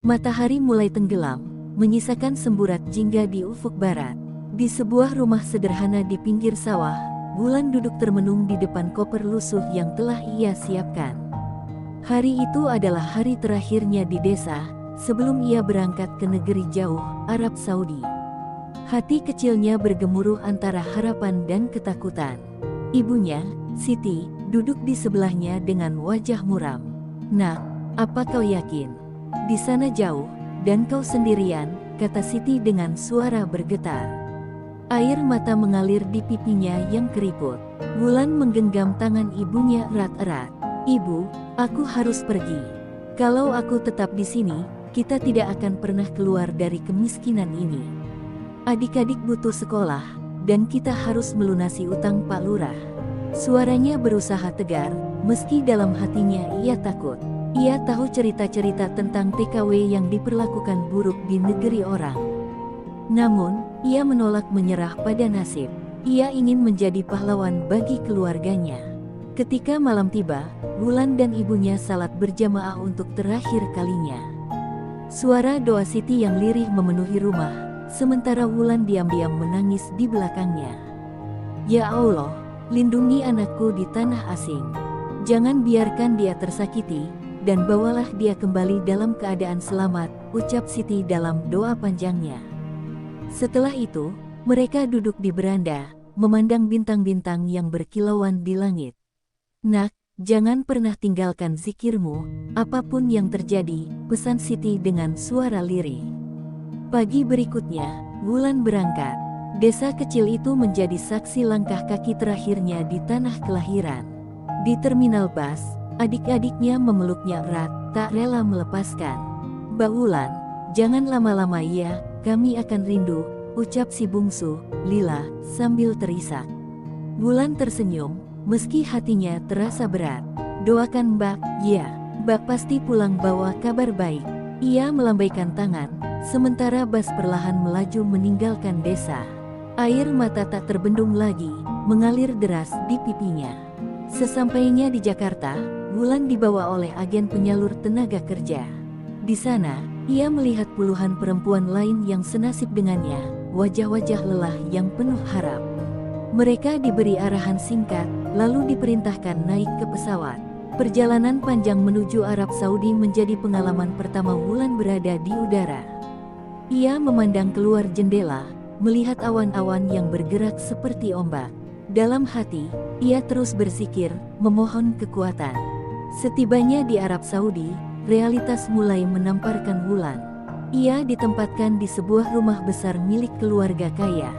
Matahari mulai tenggelam, menyisakan semburat jingga di ufuk barat. Di sebuah rumah sederhana di pinggir sawah, Wulan duduk termenung di depan koper lusuh yang telah ia siapkan. Hari itu adalah hari terakhirnya di desa, sebelum ia berangkat ke negeri jauh, Arab Saudi. Hati kecilnya bergemuruh antara harapan dan ketakutan. Ibunya, Siti, duduk di sebelahnya dengan wajah muram. "Nak, apa kau yakin? Di sana jauh, dan kau sendirian," kata Siti dengan suara bergetar. Air mata mengalir di pipinya yang keriput. Wulan menggenggam tangan ibunya erat-erat. "Ibu, aku harus pergi. Kalau aku tetap di sini, kita tidak akan pernah keluar dari kemiskinan ini. Adik-adik butuh sekolah, dan kita harus melunasi utang Pak Lurah." Suaranya berusaha tegar, meski dalam hatinya ia takut. Ia tahu cerita-cerita tentang TKW yang diperlakukan buruk di negeri orang. Namun, ia menolak menyerah pada nasib. Ia ingin menjadi pahlawan bagi keluarganya. Ketika malam tiba, Wulan dan ibunya salat berjamaah untuk terakhir kalinya. Suara doa Siti yang lirih memenuhi rumah, sementara Wulan diam-diam menangis di belakangnya. "Ya Allah, lindungi anakku di tanah asing. Jangan biarkan dia tersakiti, dan bawalah dia kembali dalam keadaan selamat," ucap Siti dalam doa panjangnya. Setelah itu, mereka duduk di beranda, memandang bintang-bintang yang berkilauan di langit. "Nak, jangan pernah tinggalkan zikirmu, apapun yang terjadi," pesan Siti dengan suara lirih. Pagi berikutnya, Wulan berangkat. Desa kecil itu menjadi saksi langkah kaki terakhirnya di tanah kelahiran. Di terminal bus, adik-adiknya memeluknya erat, tak rela melepaskan. "Mbak Wulan, jangan lama-lama ya, kami akan rindu," ucap si bungsu, Lila, sambil terisak. Wulan tersenyum, meski hatinya terasa berat. "Doakan Mbak." "Ya, Mbak pasti pulang bawa kabar baik." Ia melambaikan tangan, sementara bus perlahan melaju meninggalkan desa. Air mata tak terbendung lagi, mengalir deras di pipinya. Sesampainya di Jakarta, Wulan dibawa oleh agen penyalur tenaga kerja. Di sana, ia melihat puluhan perempuan lain yang senasib dengannya, wajah-wajah lelah yang penuh harap. Mereka diberi arahan singkat, lalu diperintahkan naik ke pesawat. Perjalanan panjang menuju Arab Saudi menjadi pengalaman pertama Wulan berada di udara. Ia memandang keluar jendela, melihat awan-awan yang bergerak seperti ombak. Dalam hati, ia terus berzikir, memohon kekuatan. Setibanya di Arab Saudi, realitas mulai menamparkan Wulan. Ia ditempatkan di sebuah rumah besar milik keluarga kaya.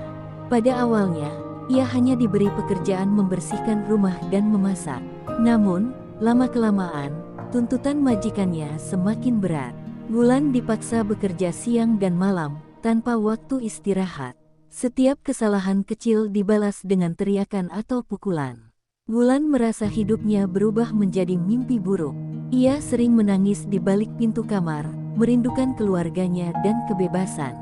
Pada awalnya, ia hanya diberi pekerjaan membersihkan rumah dan memasak. Namun, lama-kelamaan, tuntutan majikannya semakin berat. Wulan dipaksa bekerja siang dan malam, tanpa waktu istirahat. Setiap kesalahan kecil dibalas dengan teriakan atau pukulan. Wulan merasa hidupnya berubah menjadi mimpi buruk. Ia sering menangis di balik pintu kamar, merindukan keluarganya dan kebebasan.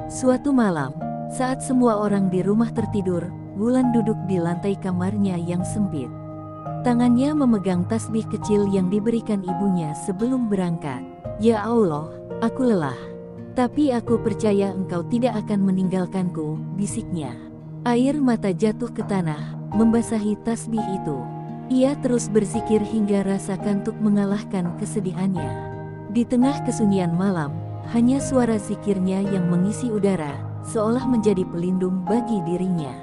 Suatu malam, saat semua orang di rumah tertidur, Wulan duduk di lantai kamarnya yang sempit. Tangannya memegang tasbih kecil yang diberikan ibunya sebelum berangkat. "Ya Allah, aku lelah. Tapi aku percaya Engkau tidak akan meninggalkanku," bisiknya. Air mata jatuh ke tanah, membasahi tasbih itu. Ia terus berzikir hingga rasa kantuk mengalahkan kesedihannya. Di tengah kesunyian malam, hanya suara zikirnya yang mengisi udara, seolah menjadi pelindung bagi dirinya.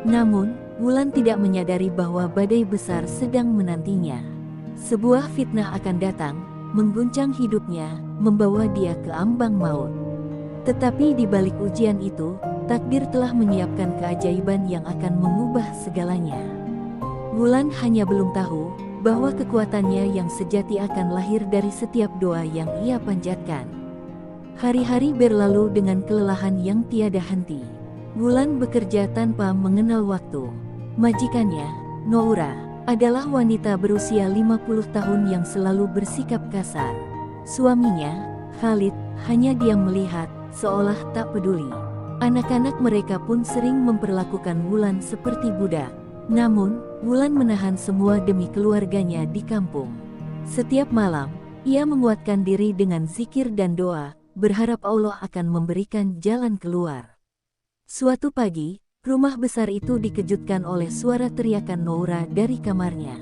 Namun, Wulan tidak menyadari bahwa badai besar sedang menantinya. Sebuah fitnah akan datang, mengguncang hidupnya, membawa dia ke ambang maut. Tetapi di balik ujian itu, takdir telah menyiapkan keajaiban yang akan mengubah segalanya. Wulan hanya belum tahu bahwa kekuatannya yang sejati akan lahir dari setiap doa yang ia panjatkan. Hari-hari berlalu dengan kelelahan yang tiada henti. Wulan bekerja tanpa mengenal waktu. Majikannya, Noura, adalah wanita berusia 50 tahun yang selalu bersikap kasar. Suaminya, Khalid, hanya diam melihat, seolah tak peduli. Anak-anak mereka pun sering memperlakukan Wulan seperti budak. Namun, Wulan menahan semua demi keluarganya di kampung. Setiap malam, Ia menguatkan diri dengan zikir dan doa, berharap Allah akan memberikan jalan keluar. Suatu pagi, rumah besar itu dikejutkan oleh suara teriakan Noura dari kamarnya.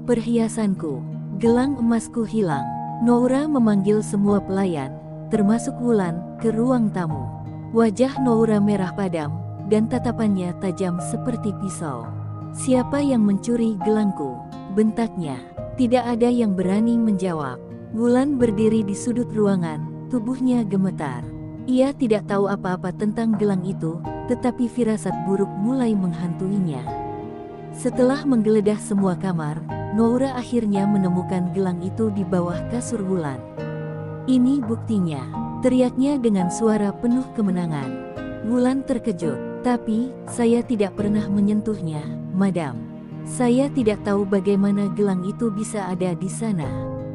"Perhiasanku, gelang emasku hilang." Noura memanggil semua pelayan, termasuk Wulan, ke ruang tamu. Wajah Noura merah padam, dan tatapannya tajam seperti pisau. "Siapa yang mencuri gelangku?" bentaknya. Tidak ada yang berani menjawab. Wulan berdiri di sudut ruangan, tubuhnya gemetar. Ia tidak tahu apa-apa tentang gelang itu, tetapi firasat buruk mulai menghantuinya. Setelah menggeledah semua kamar, Noura akhirnya menemukan gelang itu di bawah kasur Wulan. "Ini buktinya," teriaknya dengan suara penuh kemenangan. Wulan terkejut. "Tapi, saya tidak pernah menyentuhnya, Madam. Saya tidak tahu bagaimana gelang itu bisa ada di sana."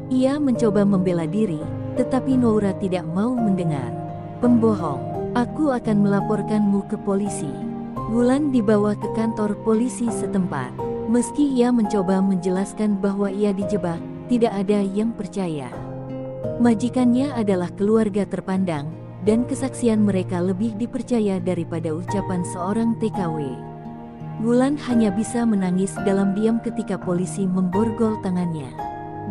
Ia mencoba membela diri, tetapi Noura tidak mau mendengar. "Pembohong, aku akan melaporkanmu ke polisi." Wulan dibawa ke kantor polisi setempat. Meski ia mencoba menjelaskan bahwa ia dijebak, tidak ada yang percaya. Majikannya adalah keluarga terpandang, dan kesaksian mereka lebih dipercaya daripada ucapan seorang TKW. Wulan hanya bisa menangis dalam diam ketika polisi memborgol tangannya.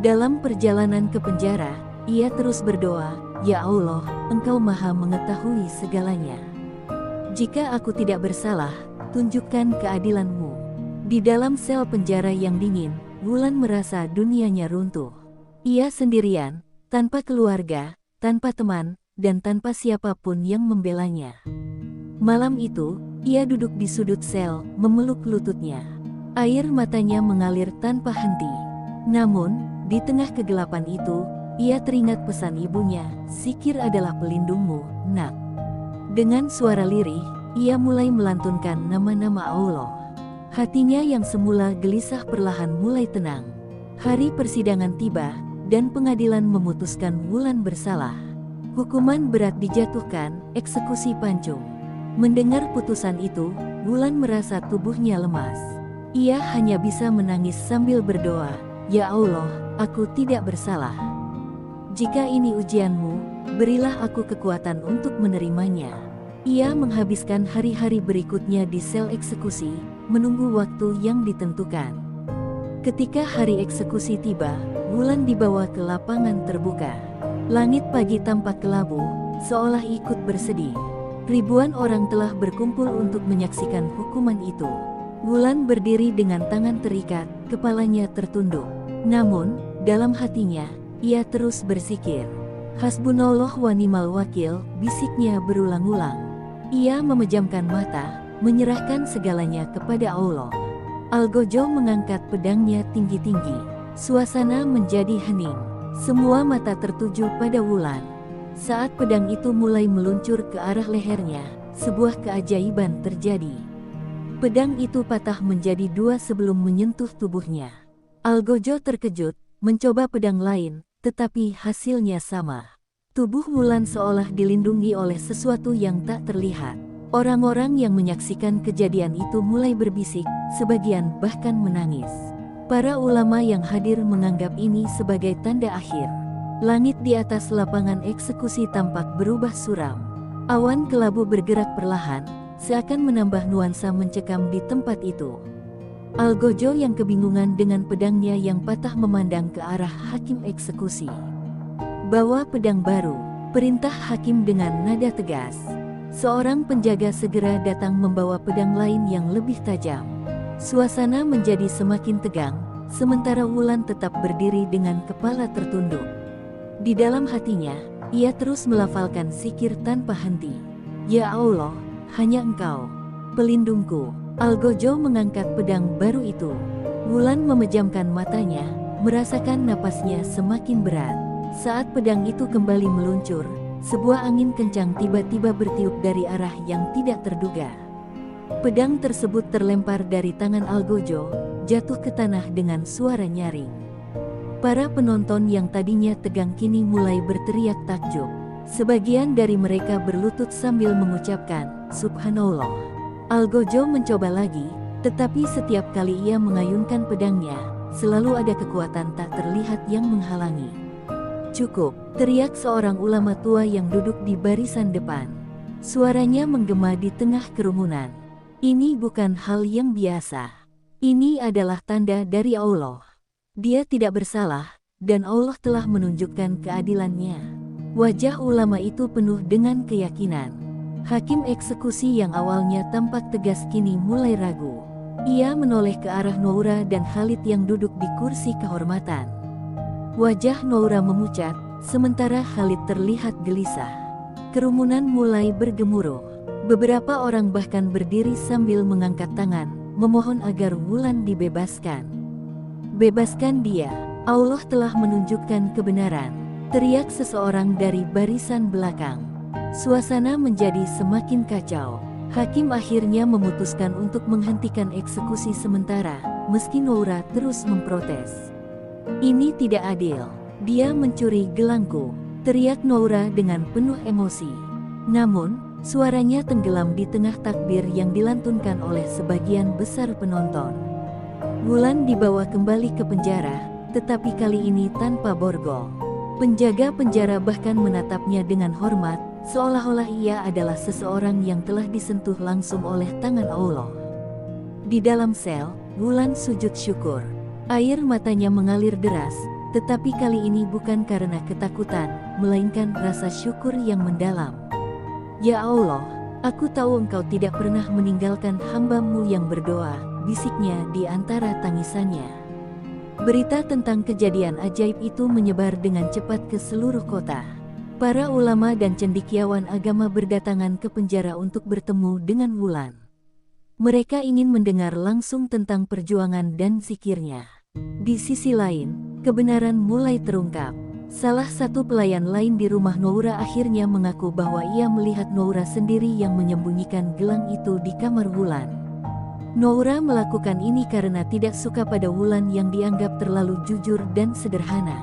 Dalam perjalanan ke penjara, ia terus berdoa, "Ya Allah, Engkau Maha Mengetahui segalanya. Jika aku tidak bersalah, tunjukkan keadilan-Mu." Di dalam sel penjara yang dingin, Wulan merasa dunianya runtuh. Ia sendirian, tanpa keluarga, tanpa teman, dan tanpa siapapun yang membelanya. Malam itu, ia duduk di sudut sel, memeluk lututnya. Air matanya mengalir tanpa henti. Namun, di tengah kegelapan itu, ia teringat pesan ibunya, "Zikir adalah pelindungmu, Nak." Dengan suara lirih, ia mulai melantunkan nama-nama Allah. Hatinya yang semula gelisah perlahan mulai tenang. Hari persidangan tiba, dan pengadilan memutuskan Wulan bersalah. Hukuman berat dijatuhkan, eksekusi pancung. Mendengar putusan itu, Wulan merasa tubuhnya lemas. Ia hanya bisa menangis sambil berdoa, "Ya Allah, aku tidak bersalah. Jika ini ujianmu, berilah aku kekuatan untuk menerimanya." Ia menghabiskan hari-hari berikutnya di sel eksekusi, menunggu waktu yang ditentukan. Ketika hari eksekusi tiba, Wulan dibawa ke lapangan terbuka. Langit pagi tampak kelabu, seolah ikut bersedih. Ribuan orang telah berkumpul untuk menyaksikan hukuman itu. Wulan berdiri dengan tangan terikat, kepalanya tertunduk. Namun, dalam hatinya, ia terus berzikir. "Hasbunallah wa ni'mal wakil," bisiknya berulang-ulang. Ia memejamkan mata, menyerahkan segalanya kepada Allah. Algojo mengangkat pedangnya tinggi-tinggi. Suasana menjadi hening. Semua mata tertuju pada Wulan. Saat pedang itu mulai meluncur ke arah lehernya, sebuah keajaiban terjadi. Pedang itu patah menjadi dua sebelum menyentuh tubuhnya. Algojo terkejut, mencoba pedang lain, tetapi hasilnya sama. Tubuh Wulan seolah dilindungi oleh sesuatu yang tak terlihat. Orang-orang yang menyaksikan kejadian itu mulai berbisik, sebagian bahkan menangis. Para ulama yang hadir menganggap ini sebagai tanda akhir. Langit di atas lapangan eksekusi tampak berubah suram. Awan kelabu bergerak perlahan, seakan menambah nuansa mencekam di tempat itu. Algojo yang kebingungan dengan pedangnya yang patah memandang ke arah hakim eksekusi. "Bawa pedang baru," perintah hakim dengan nada tegas. Seorang penjaga segera datang membawa pedang lain yang lebih tajam. Suasana menjadi semakin tegang, sementara Wulan tetap berdiri dengan kepala tertunduk. Di dalam hatinya, ia terus melafalkan zikir tanpa henti. "Ya Allah, hanya Engkau, pelindungku." Algojo mengangkat pedang baru itu. Wulan memejamkan matanya, merasakan napasnya semakin berat. Saat pedang itu kembali meluncur, sebuah angin kencang tiba-tiba bertiup dari arah yang tidak terduga. Pedang tersebut terlempar dari tangan Algojo, jatuh ke tanah dengan suara nyaring. Para penonton yang tadinya tegang kini mulai berteriak takjub. Sebagian dari mereka berlutut sambil mengucapkan, "Subhanallah." Algojo mencoba lagi, tetapi setiap kali ia mengayunkan pedangnya, selalu ada kekuatan tak terlihat yang menghalangi. Cukup, teriak seorang ulama tua yang duduk di barisan depan. Suaranya menggema di tengah kerumunan. Ini bukan hal yang biasa. Ini adalah tanda dari Allah. Dia tidak bersalah, dan Allah telah menunjukkan keadilannya. Wajah ulama itu penuh dengan keyakinan. Hakim eksekusi yang awalnya tampak tegas kini mulai ragu. Ia menoleh ke arah Noura dan Khalid yang duduk di kursi kehormatan. Wajah Noura memucat, sementara Khalid terlihat gelisah. Kerumunan mulai bergemuruh. Beberapa orang bahkan berdiri sambil mengangkat tangan, memohon agar Wulan dibebaskan. Bebaskan dia, Allah telah menunjukkan kebenaran, teriak seseorang dari barisan belakang. Suasana menjadi semakin kacau. Hakim akhirnya memutuskan untuk menghentikan eksekusi sementara, meski Noura terus memprotes. Ini tidak adil. Dia mencuri gelangku, teriak Noura dengan penuh emosi. Namun, suaranya tenggelam di tengah takbir yang dilantunkan oleh sebagian besar penonton. Wulan dibawa kembali ke penjara, tetapi kali ini tanpa borgol. Penjaga penjara bahkan menatapnya dengan hormat, seolah-olah ia adalah seseorang yang telah disentuh langsung oleh tangan Allah. Di dalam sel, Wulan sujud syukur. Air matanya mengalir deras, tetapi kali ini bukan karena ketakutan, melainkan rasa syukur yang mendalam. Ya Allah, aku tahu Engkau tidak pernah meninggalkan hamba-Mu yang berdoa, bisiknya di antara tangisannya. Berita tentang kejadian ajaib itu menyebar dengan cepat ke seluruh kota. Para ulama dan cendekiawan agama berdatangan ke penjara untuk bertemu dengan Wulan. Mereka ingin mendengar langsung tentang perjuangan dan zikirnya. Di sisi lain, kebenaran mulai terungkap. Salah satu pelayan lain di rumah Noura akhirnya mengaku bahwa ia melihat Noura sendiri yang menyembunyikan gelang itu di kamar Wulan. Noura melakukan ini karena tidak suka pada Wulan yang dianggap terlalu jujur dan sederhana.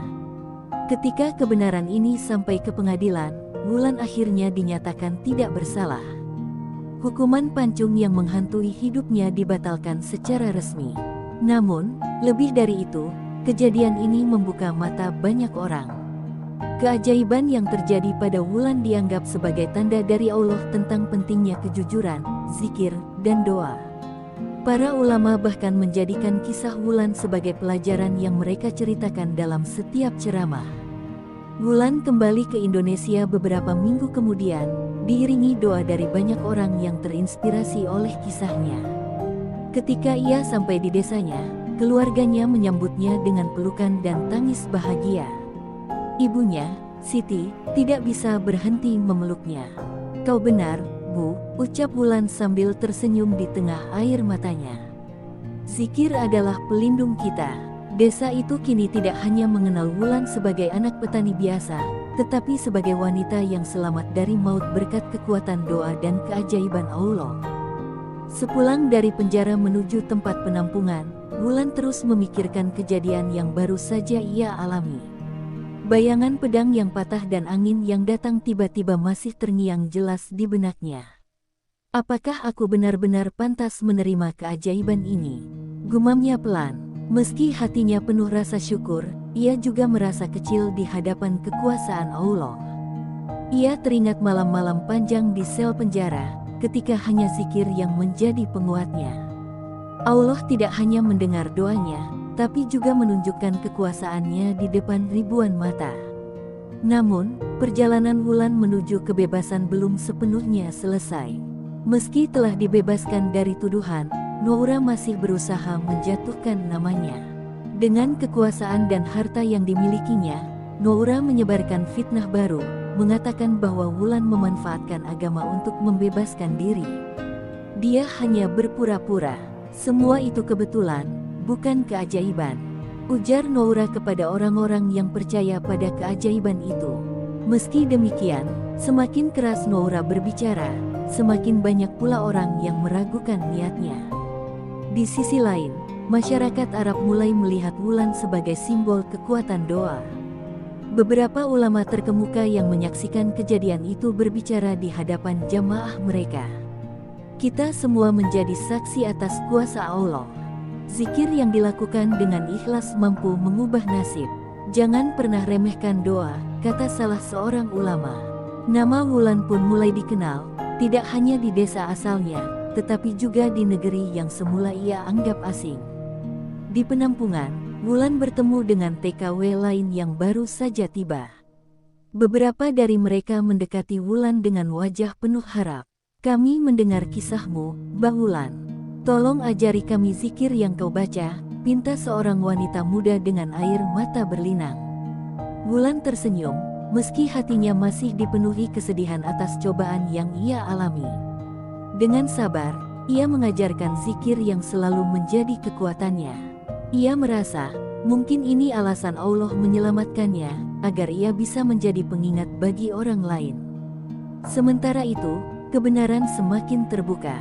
Ketika kebenaran ini sampai ke pengadilan, Wulan akhirnya dinyatakan tidak bersalah. Hukuman pancung yang menghantui hidupnya dibatalkan secara resmi. Namun, lebih dari itu, kejadian ini membuka mata banyak orang. Keajaiban yang terjadi pada Wulan dianggap sebagai tanda dari Allah tentang pentingnya kejujuran, zikir, dan doa. Para ulama bahkan menjadikan kisah Wulan sebagai pelajaran yang mereka ceritakan dalam setiap ceramah. Wulan kembali ke Indonesia beberapa minggu kemudian, diiringi doa dari banyak orang yang terinspirasi oleh kisahnya. Ketika ia sampai di desanya, keluarganya menyambutnya dengan pelukan dan tangis bahagia. Ibunya, Siti, tidak bisa berhenti memeluknya. "Kau benar, Bu," ucap Wulan sambil tersenyum di tengah air matanya. Zikir adalah pelindung kita. Desa itu kini tidak hanya mengenal Wulan sebagai anak petani biasa, tetapi sebagai wanita yang selamat dari maut berkat kekuatan doa dan keajaiban Allah. Sepulang dari penjara menuju tempat penampungan, Wulan terus memikirkan kejadian yang baru saja ia alami. Bayangan pedang yang patah dan angin yang datang tiba-tiba masih terngiang jelas di benaknya. "Apakah aku benar-benar pantas menerima keajaiban ini?" gumamnya pelan. Meski hatinya penuh rasa syukur, ia juga merasa kecil di hadapan kekuasaan Allah. Ia teringat malam-malam panjang di sel penjara, ketika hanya zikir yang menjadi penguatnya. Allah tidak hanya mendengar doanya, tapi juga menunjukkan kekuasaannya di depan ribuan mata. Namun, perjalanan Wulan menuju kebebasan belum sepenuhnya selesai. Meski telah dibebaskan dari tuduhan, Noura masih berusaha menjatuhkan namanya. Dengan kekuasaan dan harta yang dimilikinya, Noura menyebarkan fitnah baru, mengatakan bahwa Wulan memanfaatkan agama untuk membebaskan diri. Dia hanya berpura-pura. Semua itu kebetulan, bukan keajaiban, ujar Noura kepada orang-orang yang percaya pada keajaiban itu. Meski demikian, semakin keras Noura berbicara, semakin banyak pula orang yang meragukan niatnya. Di sisi lain, masyarakat Arab mulai melihat Wulan sebagai simbol kekuatan doa. Beberapa ulama terkemuka yang menyaksikan kejadian itu berbicara di hadapan jamaah mereka. "Kita semua menjadi saksi atas kuasa Allah. Zikir yang dilakukan dengan ikhlas mampu mengubah nasib." Jangan pernah remehkan doa, kata salah seorang ulama. Nama Wulan pun mulai dikenal, tidak hanya di desa asalnya, tetapi juga di negeri yang semula ia anggap asing. Di penampungan, Wulan bertemu dengan TKW lain yang baru saja tiba. Beberapa dari mereka mendekati Wulan dengan wajah penuh harap. Kami mendengar kisahmu, Mbah Wulan. Tolong ajari kami zikir yang kau baca, pinta seorang wanita muda dengan air mata berlinang. Wulan tersenyum, meski hatinya masih dipenuhi kesedihan atas cobaan yang ia alami. Dengan sabar, ia mengajarkan zikir yang selalu menjadi kekuatannya. Ia merasa, mungkin ini alasan Allah menyelamatkannya, agar ia bisa menjadi pengingat bagi orang lain. Sementara itu, kebenaran semakin terbuka.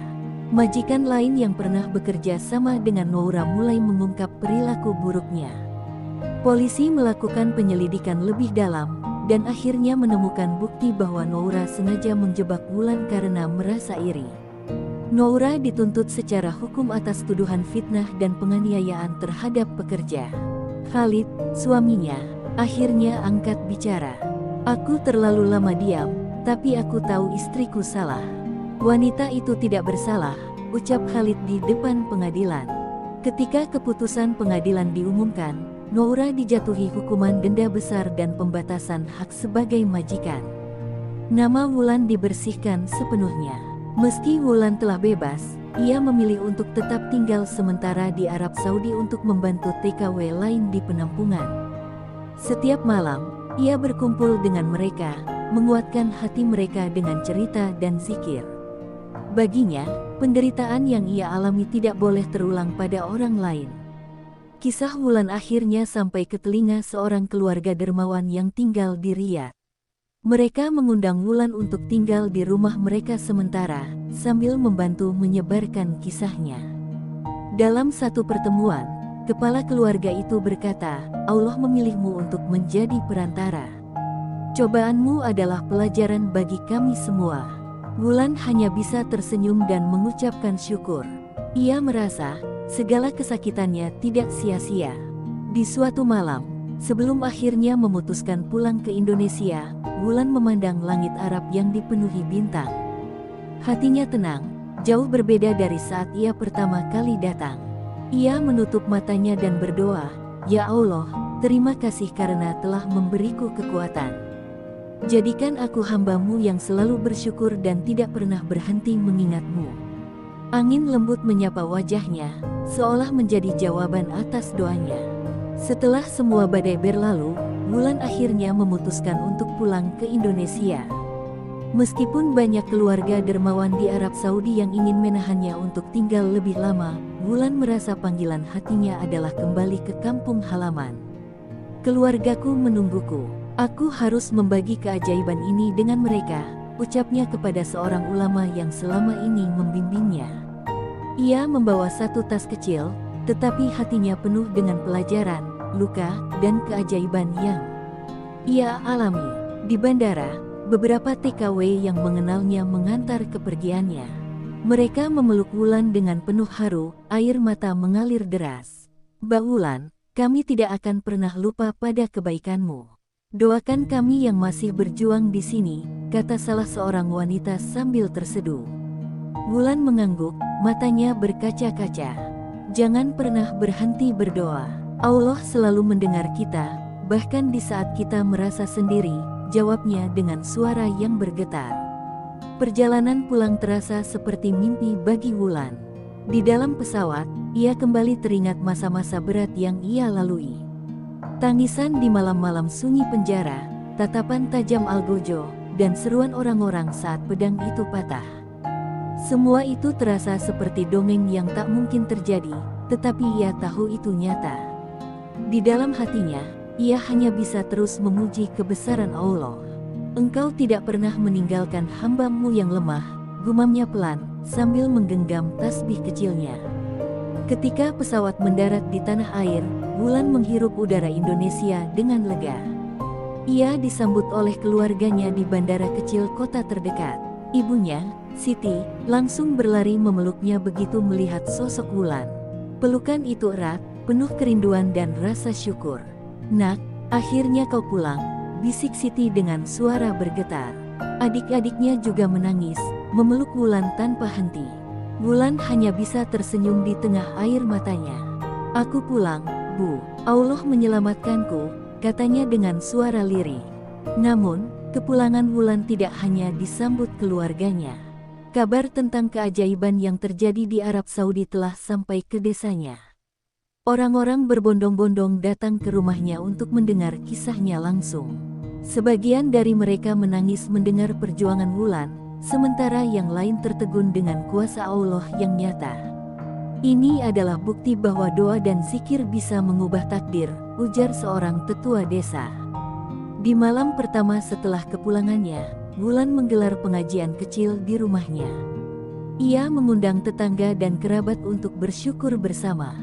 Majikan lain yang pernah bekerja sama dengan Noura mulai mengungkap perilaku buruknya. Polisi melakukan penyelidikan lebih dalam, dan akhirnya menemukan bukti bahwa Noura sengaja menjebak Wulan karena merasa iri. Noura dituntut secara hukum atas tuduhan fitnah dan penganiayaan terhadap pekerja. Khalid, suaminya, akhirnya angkat bicara. Aku terlalu lama diam, tapi aku tahu istriku salah. Wanita itu tidak bersalah, ucap Khalid di depan pengadilan. Ketika keputusan pengadilan diumumkan, Noura dijatuhi hukuman denda besar dan pembatasan hak sebagai majikan. Nama Wulan dibersihkan sepenuhnya. Meski Wulan telah bebas, ia memilih untuk tetap tinggal sementara di Arab Saudi untuk membantu TKW lain di penampungan. Setiap malam, ia berkumpul dengan mereka, menguatkan hati mereka dengan cerita dan zikir. Baginya, penderitaan yang ia alami tidak boleh terulang pada orang lain. Kisah Wulan akhirnya sampai ke telinga seorang keluarga dermawan yang tinggal di Riyadh. Mereka mengundang Wulan untuk tinggal di rumah mereka sementara, sambil membantu menyebarkan kisahnya. Dalam satu pertemuan, kepala keluarga itu berkata, Allah memilihmu untuk menjadi perantara. Cobaanmu adalah pelajaran bagi kami semua. Wulan hanya bisa tersenyum dan mengucapkan syukur. Ia merasa, segala kesakitannya tidak sia-sia. Di suatu malam, sebelum akhirnya memutuskan pulang ke Indonesia, Wulan memandang langit Arab yang dipenuhi bintang. Hatinya tenang, jauh berbeda dari saat ia pertama kali datang. Ia menutup matanya dan berdoa, Ya Allah, terima kasih karena telah memberiku kekuatan. Jadikan aku hamba-Mu yang selalu bersyukur dan tidak pernah berhenti mengingat-Mu. Angin lembut menyapa wajahnya, seolah menjadi jawaban atas doanya. Setelah semua badai berlalu, Wulan akhirnya memutuskan untuk pulang ke Indonesia. Meskipun banyak keluarga dermawan di Arab Saudi yang ingin menahannya untuk tinggal lebih lama, Wulan merasa panggilan hatinya adalah kembali ke kampung halaman. Keluargaku menungguku. Aku harus membagi keajaiban ini dengan mereka, ucapnya kepada seorang ulama yang selama ini membimbingnya. Ia membawa satu tas kecil, tetapi hatinya penuh dengan pelajaran, luka, dan keajaiban yang ia alami. Di bandara, beberapa TKW yang mengenalnya mengantar kepergiannya. Mereka memeluk Wulan dengan penuh haru, air mata mengalir deras. Mbak Wulan, kami tidak akan pernah lupa pada kebaikanmu. Doakan kami yang masih berjuang di sini, kata salah seorang wanita sambil terseduh. Wulan mengangguk, matanya berkaca-kaca. Jangan pernah berhenti berdoa. Allah selalu mendengar kita, bahkan di saat kita merasa sendiri, jawabnya dengan suara yang bergetar. Perjalanan pulang terasa seperti mimpi bagi Wulan. Di dalam pesawat, ia kembali teringat masa-masa berat yang ia lalui. Tangisan di malam-malam sunyi penjara, tatapan tajam algojo, dan seruan orang-orang saat pedang itu patah. Semua itu terasa seperti dongeng yang tak mungkin terjadi, tetapi ia tahu itu nyata. Di dalam hatinya, ia hanya bisa terus memuji kebesaran Allah. Engkau tidak pernah meninggalkan hamba-Mu yang lemah, gumamnya pelan, sambil menggenggam tasbih kecilnya. Ketika pesawat mendarat di tanah air, Wulan menghirup udara Indonesia dengan lega. Ia disambut oleh keluarganya di bandara kecil kota terdekat. Ibunya, Siti, langsung berlari memeluknya begitu melihat sosok Wulan. Pelukan itu erat, penuh kerinduan dan rasa syukur. Nak, Akhirnya kau pulang, bisik Siti dengan suara bergetar. Adik-adiknya juga menangis, memeluk Wulan tanpa henti. Wulan hanya bisa tersenyum di tengah air matanya. Aku pulang, Bu. Allah menyelamatkanku, katanya dengan suara lirih. Namun, kepulangan Wulan tidak hanya disambut keluarganya. Kabar tentang keajaiban yang terjadi di Arab Saudi telah sampai ke desanya. Orang-orang berbondong-bondong datang ke rumahnya untuk mendengar kisahnya langsung. Sebagian dari mereka menangis mendengar perjuangan Wulan, sementara yang lain tertegun dengan kuasa Allah yang nyata. Ini adalah bukti bahwa doa dan zikir bisa mengubah takdir, ujar seorang tetua desa. Di malam pertama setelah kepulangannya, Wulan menggelar pengajian kecil di rumahnya. Ia mengundang tetangga dan kerabat untuk bersyukur bersama.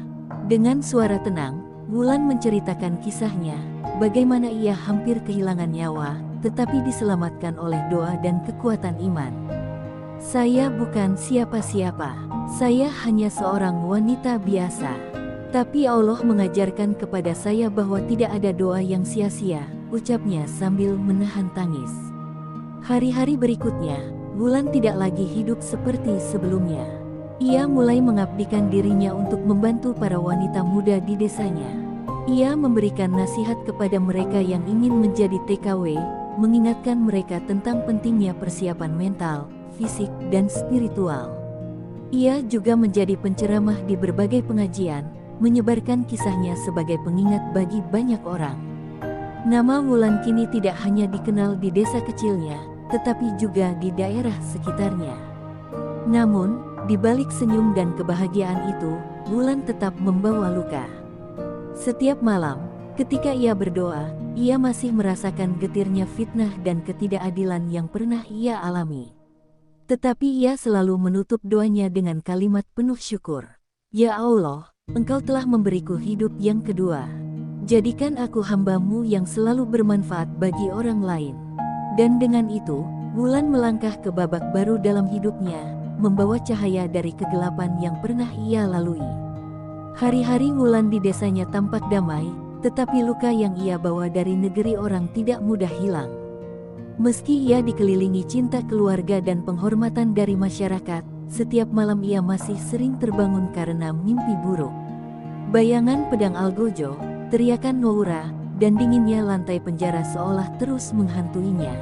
Dengan suara tenang, Wulan menceritakan kisahnya, bagaimana ia hampir kehilangan nyawa, tetapi diselamatkan oleh doa dan kekuatan iman. Saya bukan siapa-siapa, saya hanya seorang wanita biasa. Tapi Allah mengajarkan kepada saya bahwa tidak ada doa yang sia-sia, ucapnya sambil menahan tangis. Hari-hari berikutnya, Wulan tidak lagi hidup seperti sebelumnya. Ia mulai mengabdikan dirinya untuk membantu para wanita muda di desanya. Ia memberikan nasihat kepada mereka yang ingin menjadi TKW, mengingatkan mereka tentang pentingnya persiapan mental, fisik, dan spiritual. Ia juga menjadi penceramah di berbagai pengajian, menyebarkan kisahnya sebagai pengingat bagi banyak orang. Nama Wulan kini tidak hanya dikenal di desa kecilnya, tetapi juga di daerah sekitarnya. Namun, di balik senyum dan kebahagiaan itu, Wulan tetap membawa luka. Setiap malam, ketika ia berdoa, ia masih merasakan getirnya fitnah dan ketidakadilan yang pernah ia alami. Tetapi ia selalu menutup doanya dengan kalimat penuh syukur. Ya Allah, Engkau telah memberiku hidup yang kedua. Jadikan aku hamba-Mu yang selalu bermanfaat bagi orang lain. Dan dengan itu, Wulan melangkah ke babak baru dalam hidupnya, membawa cahaya dari kegelapan yang pernah ia lalui. Hari-hari Wulan di desanya tampak damai, tetapi luka yang ia bawa dari negeri orang tidak mudah hilang. Meski ia dikelilingi cinta keluarga dan penghormatan dari masyarakat, setiap malam ia masih sering terbangun karena mimpi buruk. Bayangan pedang Algojo, teriakan Noura, dan dinginnya lantai penjara seolah terus menghantuinya.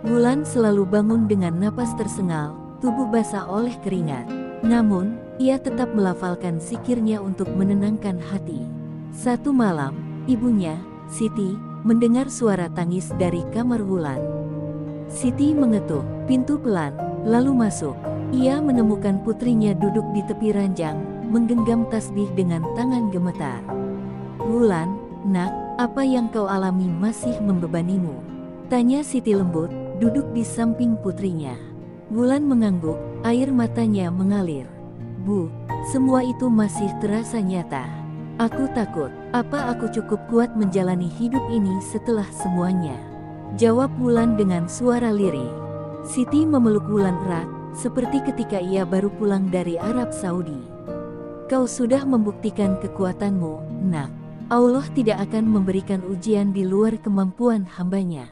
Wulan selalu bangun dengan napas tersengal, tubuh basah oleh keringat. Namun, ia tetap melafalkan zikirnya untuk menenangkan hati. Satu malam, ibunya, Siti, mendengar suara tangis dari kamar Wulan. Siti mengetuk pintu pelan, lalu masuk. Ia menemukan putrinya duduk di tepi ranjang, menggenggam tasbih dengan tangan gemetar. Wulan, nak, apa yang kau alami masih membebanimu? Tanya Siti lembut, duduk di samping putrinya. Wulan mengangguk, air matanya mengalir. Bu, semua itu masih terasa nyata. Aku takut, apa aku cukup kuat menjalani hidup ini setelah semuanya? Jawab Wulan dengan suara lirih. Siti memeluk Wulan erat, seperti ketika ia baru pulang dari Arab Saudi. Kau sudah membuktikan kekuatanmu, nak. Allah tidak akan memberikan ujian di luar kemampuan hambanya.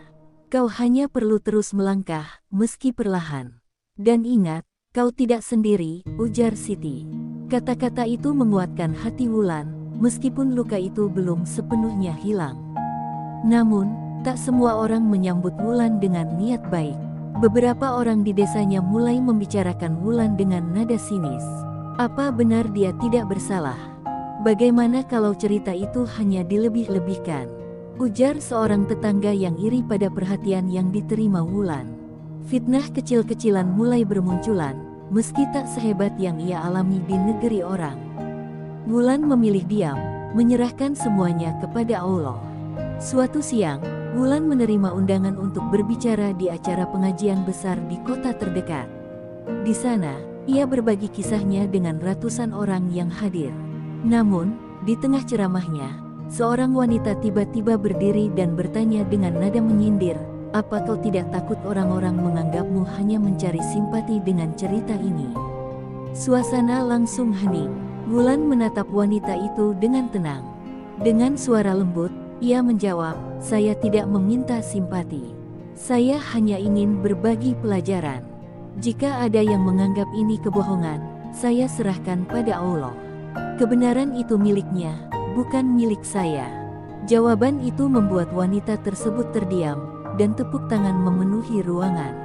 Kau hanya perlu terus melangkah, meski perlahan. Dan ingat, kau tidak sendiri, ujar Siti. Kata-kata itu menguatkan hati Wulan, meskipun luka itu belum sepenuhnya hilang. Namun, tak semua orang menyambut Wulan dengan niat baik. Beberapa orang di desanya mulai membicarakan Wulan dengan nada sinis. Apa benar dia tidak bersalah? Bagaimana kalau cerita itu hanya dilebih-lebihkan? Ujar seorang tetangga yang iri pada perhatian yang diterima Wulan. Fitnah kecil-kecilan mulai bermunculan, meski tak sehebat yang ia alami di negeri orang. Wulan memilih diam, menyerahkan semuanya kepada Allah. Suatu siang, Wulan menerima undangan untuk berbicara di acara pengajian besar di kota terdekat. Di sana, ia berbagi kisahnya dengan ratusan orang yang hadir. Namun, di tengah ceramahnya, seorang wanita tiba-tiba berdiri dan bertanya dengan nada menyindir, "Apa kau tidak takut orang-orang menganggapmu hanya mencari simpati dengan cerita ini?" Suasana langsung hening. Wulan menatap wanita itu dengan tenang. Dengan suara lembut, Ia menjawab, saya tidak meminta simpati. Saya hanya ingin berbagi pelajaran. Jika ada yang menganggap ini kebohongan, saya serahkan pada Allah. Kebenaran itu miliknya, bukan milik saya. Jawaban itu membuat wanita tersebut terdiam, dan tepuk tangan memenuhi ruangan.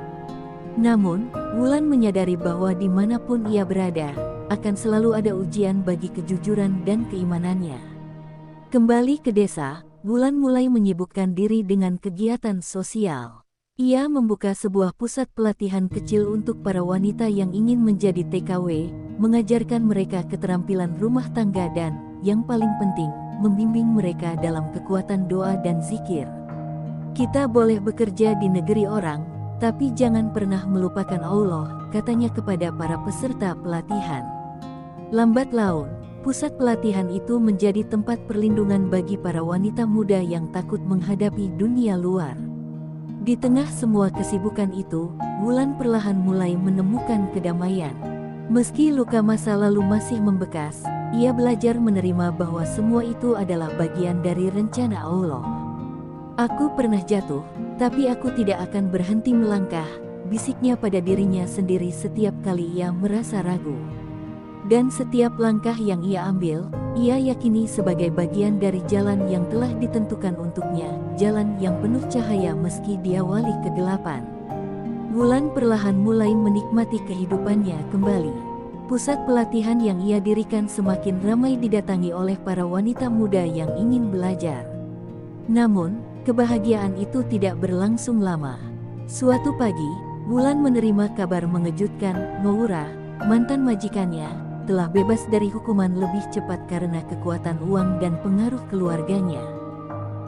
Namun, Wulan menyadari bahwa dimanapun ia berada, akan selalu ada ujian bagi kejujuran dan keimanannya. Kembali ke desa, Wulan mulai menyibukkan diri dengan kegiatan sosial. Ia membuka sebuah pusat pelatihan kecil untuk para wanita yang ingin menjadi TKW, mengajarkan mereka keterampilan rumah tangga dan, yang paling penting, membimbing mereka dalam kekuatan doa dan zikir. Kita boleh bekerja di negeri orang, tapi jangan pernah melupakan Allah, katanya kepada para peserta pelatihan. Lambat laun, pusat pelatihan itu menjadi tempat perlindungan bagi para wanita muda yang takut menghadapi dunia luar. Di tengah semua kesibukan itu, Wulan perlahan mulai menemukan kedamaian. Meski luka masa lalu masih membekas, ia belajar menerima bahwa semua itu adalah bagian dari rencana Allah. Aku pernah jatuh, tapi aku tidak akan berhenti melangkah, bisiknya pada dirinya sendiri setiap kali ia merasa ragu. Dan setiap langkah yang ia ambil, ia yakini sebagai bagian dari jalan yang telah ditentukan untuknya, jalan yang penuh cahaya meski diawali kegelapan. Wulan perlahan mulai menikmati kehidupannya kembali. Pusat pelatihan yang ia dirikan semakin ramai didatangi oleh para wanita muda yang ingin belajar. Namun, kebahagiaan itu tidak berlangsung lama. Suatu pagi, Wulan menerima kabar mengejutkan, Noura, mantan majikannya, telah bebas dari hukuman lebih cepat karena kekuatan uang dan pengaruh keluarganya.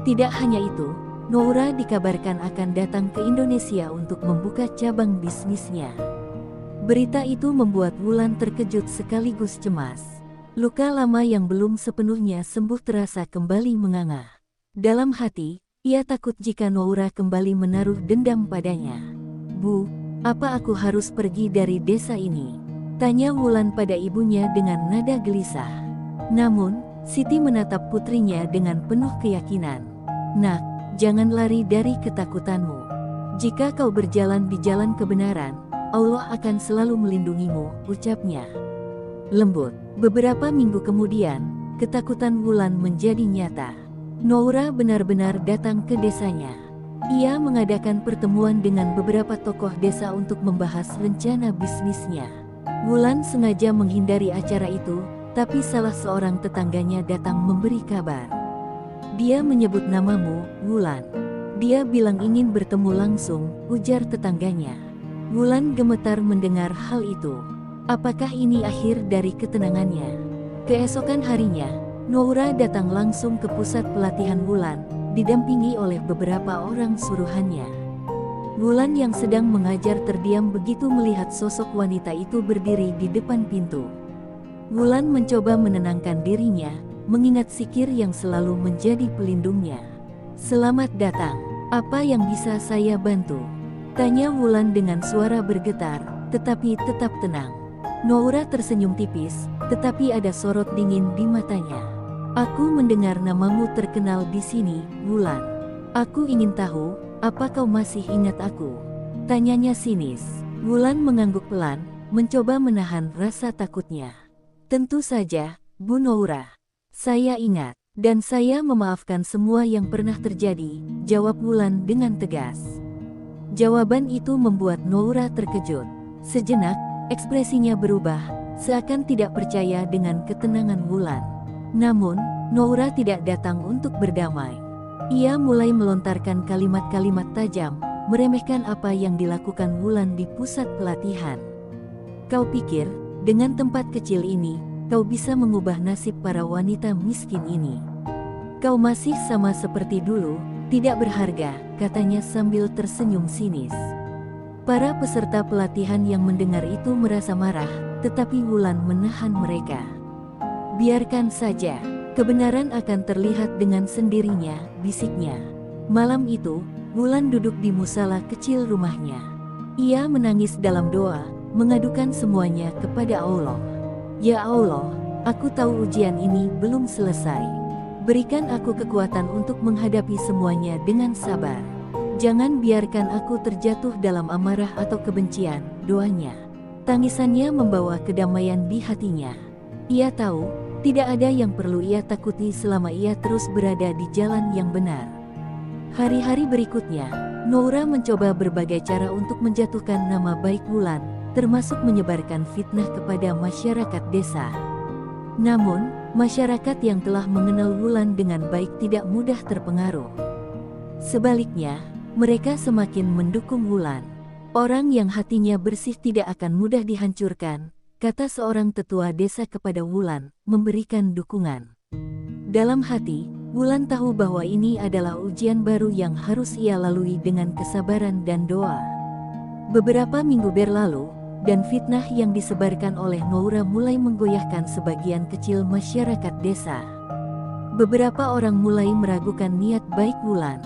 Tidak hanya itu, Noura dikabarkan akan datang ke Indonesia untuk membuka cabang bisnisnya. Berita itu membuat Wulan terkejut sekaligus cemas. Luka lama yang belum sepenuhnya sembuh terasa kembali menganga. Dalam hati, ia takut jika Noura kembali menaruh dendam padanya. Bu, apa aku harus pergi dari desa ini? Tanya Wulan pada ibunya dengan nada gelisah. Namun, Siti menatap putrinya dengan penuh keyakinan. Nak, jangan lari dari ketakutanmu. Jika kau berjalan di jalan kebenaran, Allah akan selalu melindungimu, ucapnya. Lembut. Beberapa minggu kemudian, ketakutan Wulan menjadi nyata. Noura benar-benar datang ke desanya. Ia mengadakan pertemuan dengan beberapa tokoh desa untuk membahas rencana bisnisnya. Wulan sengaja menghindari acara itu, tapi salah seorang tetangganya datang memberi kabar. Dia menyebut namamu, Wulan. Dia bilang ingin bertemu langsung, ujar tetangganya. Wulan gemetar mendengar hal itu. Apakah ini akhir dari ketenangannya? Keesokan harinya, Noura datang langsung ke pusat pelatihan Wulan, didampingi oleh beberapa orang suruhannya. Wulan yang sedang mengajar terdiam begitu melihat sosok wanita itu berdiri di depan pintu. Wulan mencoba menenangkan dirinya, mengingat Zikir yang selalu menjadi pelindungnya. Selamat datang, apa yang bisa saya bantu? Tanya Wulan dengan suara bergetar, tetapi tetap tenang. Noura tersenyum tipis, tetapi ada sorot dingin di matanya. Aku mendengar namamu terkenal di sini, Wulan. Aku ingin tahu, apa kau masih ingat aku? Tanyanya sinis. Wulan mengangguk pelan, mencoba menahan rasa takutnya. Tentu saja, Bu Noura. Saya ingat, dan saya memaafkan semua yang pernah terjadi, jawab Wulan dengan tegas. Jawaban itu membuat Noura terkejut. Sejenak, ekspresinya berubah, seakan tidak percaya dengan ketenangan Wulan. Namun, Noura tidak datang untuk berdamai. Ia mulai melontarkan kalimat-kalimat tajam, meremehkan apa yang dilakukan Wulan di pusat pelatihan. Kau pikir, dengan tempat kecil ini, kau bisa mengubah nasib para wanita miskin ini? Kau masih sama seperti dulu, tidak berharga, katanya sambil tersenyum sinis. Para peserta pelatihan yang mendengar itu merasa marah, tetapi Wulan menahan mereka. Biarkan saja. Kebenaran akan terlihat dengan sendirinya, bisiknya. Malam itu, Wulan duduk di musala kecil rumahnya. Ia menangis dalam doa, mengadukan semuanya kepada Allah. Ya Allah, aku tahu ujian ini belum selesai. Berikan aku kekuatan untuk menghadapi semuanya dengan sabar. Jangan biarkan aku terjatuh dalam amarah atau kebencian, doanya. Tangisannya membawa kedamaian di hatinya. Ia tahu, tidak ada yang perlu ia takuti selama ia terus berada di jalan yang benar. Hari-hari berikutnya, Noura mencoba berbagai cara untuk menjatuhkan nama baik Wulan, termasuk menyebarkan fitnah kepada masyarakat desa. Namun, masyarakat yang telah mengenal Wulan dengan baik tidak mudah terpengaruh. Sebaliknya, mereka semakin mendukung Wulan. Orang yang hatinya bersih tidak akan mudah dihancurkan, kata seorang tetua desa kepada Wulan, memberikan dukungan. Dalam hati, Wulan tahu bahwa ini adalah ujian baru yang harus ia lalui dengan kesabaran dan doa. Beberapa minggu berlalu, dan fitnah yang disebarkan oleh Noura mulai menggoyahkan sebagian kecil masyarakat desa. Beberapa orang mulai meragukan niat baik Wulan.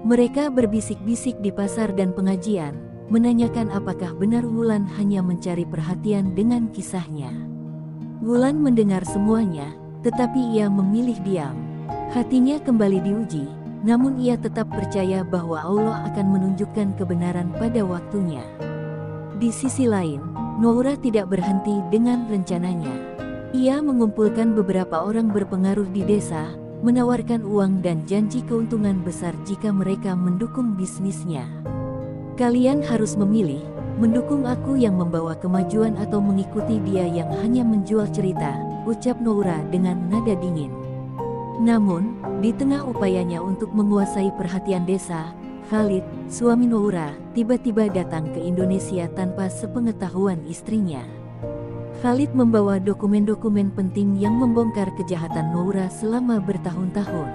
Mereka berbisik-bisik di pasar dan pengajian, menanyakan apakah benar Wulan hanya mencari perhatian dengan kisahnya. Wulan mendengar semuanya, tetapi ia memilih diam. Hatinya kembali diuji, namun ia tetap percaya bahwa Allah akan menunjukkan kebenaran pada waktunya. Di sisi lain, Noura tidak berhenti dengan rencananya. Ia mengumpulkan beberapa orang berpengaruh di desa, menawarkan uang dan janji keuntungan besar jika mereka mendukung bisnisnya. Kalian harus memilih, mendukung aku yang membawa kemajuan atau mengikuti dia yang hanya menjual cerita, ucap Noura dengan nada dingin. Namun, di tengah upayanya untuk menguasai perhatian desa, Khalid, suami Noura, tiba-tiba datang ke Indonesia tanpa sepengetahuan istrinya. Khalid membawa dokumen-dokumen penting yang membongkar kejahatan Noura selama bertahun-tahun.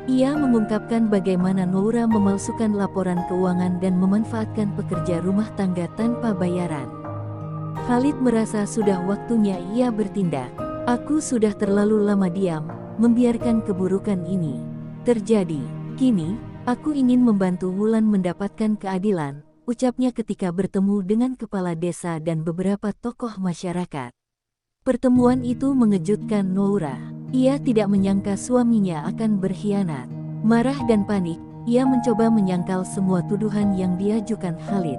Ia mengungkapkan bagaimana Noura memalsukan laporan keuangan dan memanfaatkan pekerja rumah tangga tanpa bayaran. Khalid merasa sudah waktunya ia bertindak. Aku sudah terlalu lama diam, membiarkan keburukan ini terjadi. Kini, aku ingin membantu Wulan mendapatkan keadilan, ucapnya ketika bertemu dengan kepala desa dan beberapa tokoh masyarakat. Pertemuan itu mengejutkan Noura. Ia tidak menyangka suaminya akan berkhianat. Marah dan panik, ia mencoba menyangkal semua tuduhan yang diajukan Khalid.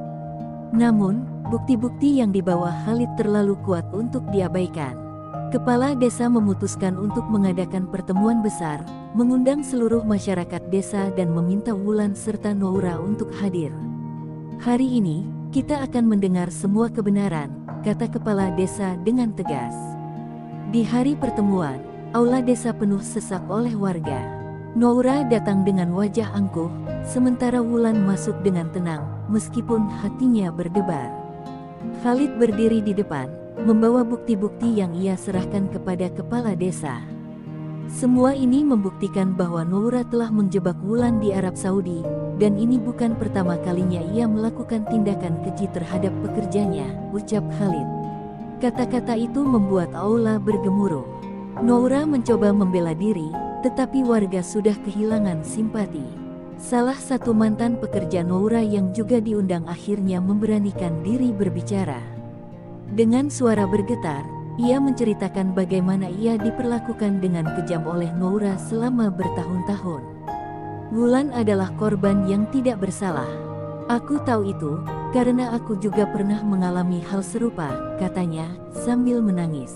Namun, bukti-bukti yang dibawa Khalid terlalu kuat untuk diabaikan. Kepala desa memutuskan untuk mengadakan pertemuan besar, mengundang seluruh masyarakat desa dan meminta Wulan serta Noura untuk hadir. Hari ini, kita akan mendengar semua kebenaran, kata kepala desa dengan tegas. Di hari pertemuan, aula desa penuh sesak oleh warga. Noura datang dengan wajah angkuh, sementara Wulan masuk dengan tenang, meskipun hatinya berdebar. Khalid berdiri di depan, membawa bukti-bukti yang ia serahkan kepada kepala desa. Semua ini membuktikan bahwa Noura telah menjebak Wulan di Arab Saudi, dan ini bukan pertama kalinya ia melakukan tindakan keji terhadap pekerjanya, ucap Khalid. Kata-kata itu membuat aula bergemuruh. Noura mencoba membela diri, tetapi warga sudah kehilangan simpati. Salah satu mantan pekerja Noura yang juga diundang akhirnya memberanikan diri berbicara. Dengan suara bergetar, ia menceritakan bagaimana ia diperlakukan dengan kejam oleh Noura selama bertahun-tahun. Wulan adalah korban yang tidak bersalah. Aku tahu itu, karena aku juga pernah mengalami hal serupa, katanya, sambil menangis.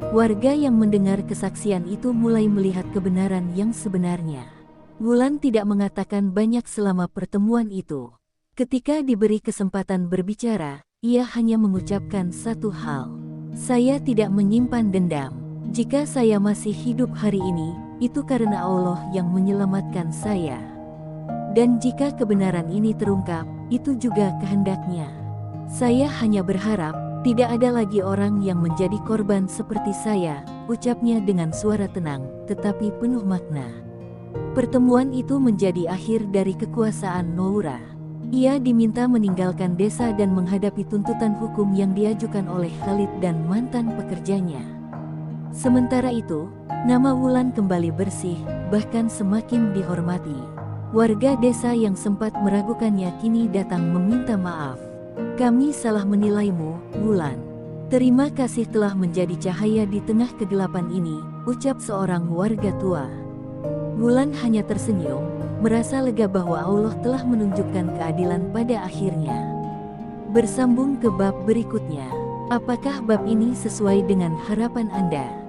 Warga yang mendengar kesaksian itu mulai melihat kebenaran yang sebenarnya. Wulan tidak mengatakan banyak selama pertemuan itu. Ketika diberi kesempatan berbicara, ia hanya mengucapkan satu hal. Saya tidak menyimpan dendam. Jika saya masih hidup hari ini, itu karena Allah yang menyelamatkan saya. Dan jika kebenaran ini terungkap, itu juga kehendaknya. Saya hanya berharap, tidak ada lagi orang yang menjadi korban seperti saya, ucapnya dengan suara tenang, tetapi penuh makna. Pertemuan itu menjadi akhir dari kekuasaan Noura. Ia diminta meninggalkan desa dan menghadapi tuntutan hukum yang diajukan oleh Khalid dan mantan pekerjanya. Sementara itu, nama Wulan kembali bersih, bahkan semakin dihormati. Warga desa yang sempat meragukannya kini datang meminta maaf. Kami salah menilaimu, Wulan. Terima kasih telah menjadi cahaya di tengah kegelapan ini, ucap seorang warga tua. Wulan hanya tersenyum, merasa lega bahwa Allah telah menunjukkan keadilan pada akhirnya. Bersambung ke bab berikutnya. Apakah bab ini sesuai dengan harapan Anda?